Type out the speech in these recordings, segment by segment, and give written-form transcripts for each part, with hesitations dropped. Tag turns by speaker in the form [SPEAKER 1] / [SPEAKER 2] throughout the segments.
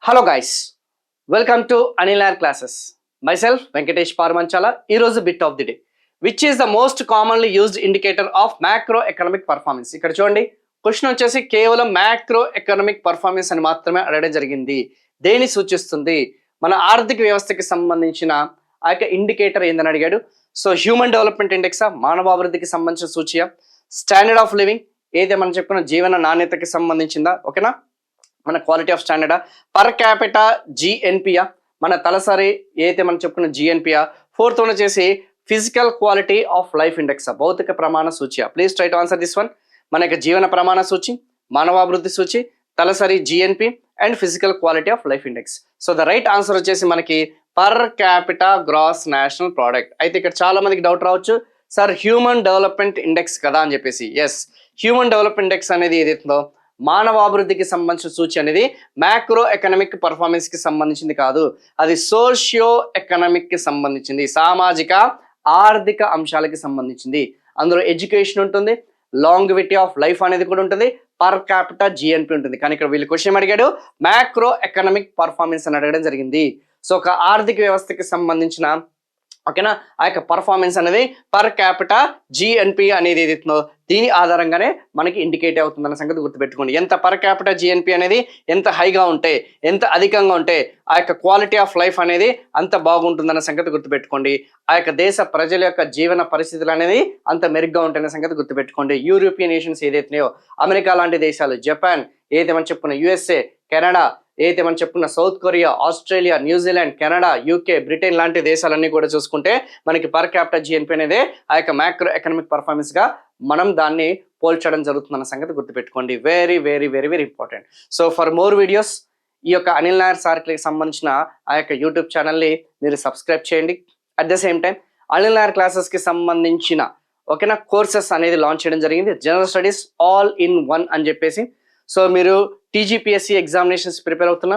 [SPEAKER 1] Hello guys, welcome to Anil Nair classes. Myself Venkatesh Parmanchala. ఈరోజు bit of the day, which is the most commonly used indicator of macro economic performance. ఇక్కడ చూడండి, question వచ్చేసి కేవలం macro economic performance అని మాత్రమే అడగడం జరిగింది. దేని సూచిస్తుంది? మన ఆర్థిక వ్యవస్థకి సంబంధించిన ఆ యొక్క ఇండికేటర్ ఏందని అడిగాడు. సో హ్యూమన్ డెవలప్మెంట్ ఇండెక్సా, మానవాభివృద్ధికి సంబంధించిన సూచియ, స్టాండర్డ్ ఆఫ్ లివింగ్ ఏదైతే మనం చెప్పుకున్న జీవన నాణ్యతకి సంబంధించిందా, ఓకేనా, మన క్వాలిటీ ఆఫ్ స్టాండర్డా, పర్ క్యాపిటా జిఎన్పియా, మన తలసరి ఏదైతే మనం చెప్పుకున్న జిఎన్పియా, ఫోర్త్ వన్ వచ్చేసి physical quality of life index, భౌతిక ప్రమాణ సూచి. Please try to answer this one. మనకి జీవన ప్రమాణ సూచి, మానవాభివృద్ధి సూచి, తలసరి GNP and physical quality of life index. So the right answer వచ్చేసి మనకి per capita gross national product. అయితే ఇక్కడ చాలా మందికి డౌట్ రావచ్చు, సార్ హ్యూమన్ డెవలప్మెంట్ ఇండెక్స్ కదా అని చెప్పేసి. ఎస్, హ్యూమన్ డెవలప్మెంట్ ఇండెక్స్ అనేది ఏదైతుందో మానవాభివృద్ధికి సంబంధించిన సూచి అనేది మ్యాక్రో ఎకనామిక్ పర్ఫార్మెన్స్ కి సంబంధించింది కాదు, అది సోషియో ఎకనామిక్ కి సంబంధించింది, సామాజిక ఆర్థిక అంశాలకి సంబంధించింది. అందులో ఎడ్యుకేషన్ ఉంటుంది, లాంగివిటీ ఆఫ్ లైఫ్ అనేది కూడా ఉంటుంది, పర్ క్యాపిటా జిఎన్పి ఉంటుంది. కానీ ఇక్కడ వీళ్ళు క్వశ్చన్ అడిగాడు మ్యాక్రో ఎకనామిక్ పర్ఫార్మెన్స్ అని అడగడం జరిగింది. సో ఒక ఆర్థిక వ్యవస్థకి సంబంధించిన ఓకేనా ఆ యొక్క పర్ఫార్మెన్స్ అనేది పర్ క్యాపిటా జిఎన్పి అనేది ఏదైతుందో దీని ఆధారంగానే మనకి ఇండికేట్ అవుతుందన్న సంగతి గుర్తుపెట్టుకోండి. ఎంత పర్ క్యాపిటా జిఎన్పి అనేది ఎంత హైగా ఉంటే, ఎంత అధికంగా ఉంటే ఆ యొక్క క్వాలిటీ ఆఫ్ లైఫ్ అనేది అంత బాగుంటుందన్న సంగతి గుర్తుపెట్టుకోండి. ఆ యొక్క దేశ ప్రజల యొక్క జీవన పరిస్థితులు అనేది అంత మెరుగ్గా ఉంటాయన్న సంగతి గుర్తుపెట్టుకోండి. యూరోపియన్ నేషన్స్ ఏదైతున్నాయో, అమెరికా లాంటి దేశాలు, జపాన్ ఏదైతే మనం చెప్పుకున్న, యుఎస్ఏ, కెనడా ఏదైతే మనం చెప్పుకున్న, south Korea, Australia, New Zealand, Canada, UK, Britain లాంటి దేశాలన్నీ కూడా చూసుకుంటే మనకి పర్ క్యాపిటల్ జిఎన్పి అనేది ఆ యొక్క మ్యాక్రో ఎకనామిక్ పర్ఫార్మెన్స్ గా మనం దాన్ని పోల్చడం జరుగుతుందన్న సంగతి గుర్తుపెట్టుకోండి. Very very very very important. So for more videos ఈ యొక్క అనిల్ నాయర్ సార్కి సంబంధించిన ఆ యొక్క యూట్యూబ్ ఛానల్ని మీరు సబ్స్క్రైబ్ చేయండి. At the same time Anil Nair క్లాసెస్కి సంబంధించిన ఓకేనా కోర్సెస్ అనేది లాంచ్ చేయడం జరిగింది. General studies all in one అని చెప్పేసి. సో మీరు టీజీపీఎస్సీ ఎగ్జామినేషన్స్ ప్రిపేర్ అవుతున్నా,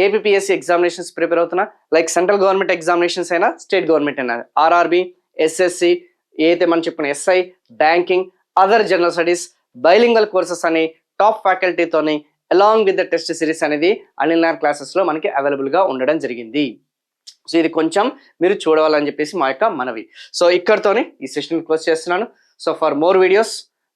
[SPEAKER 1] ఏపీఎస్సీ ఎగ్జామినేషన్స్ ప్రిపేర్ అవుతున్నా, లైక్ సెంట్రల్ గవర్నమెంట్ ఎగ్జామినేషన్స్ అయినా, స్టేట్ గవర్నమెంట్ అయినా, ఆర్ఆర్బి, ఎస్ఎస్సి ఏదైతే మనం చెప్పుకున్న, SI, banking, other general studies, bilingual courses అని టాప్ ఫ్యాకల్టీతోని along with the test series అనేది అనిల్ నాయర్ క్లాసెస్లో మనకి అవైలబుల్గా ఉండడం జరిగింది. సో ఇది కొంచెం మీరు చూడవాలని చెప్పేసి మా యొక్క మనవి. సో ఇక్కడితోనే ఈ సెషన్ క్లోజ్ చేస్తున్నాను. So for more videos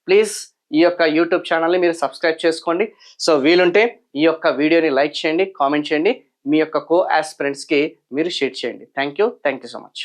[SPEAKER 1] please ఈ యొక్క యూట్యూబ్ ఛానల్ని మీరు సబ్స్క్రైబ్ చేసుకోండి. సో వీలుంటే ఈ యొక్క వీడియోని లైక్ చేయండి, కామెంట్ చేయండి, మీ యొక్క కో ఆస్పిరెంట్స్కి మీరు షేర్ చేయండి. Thank you so much.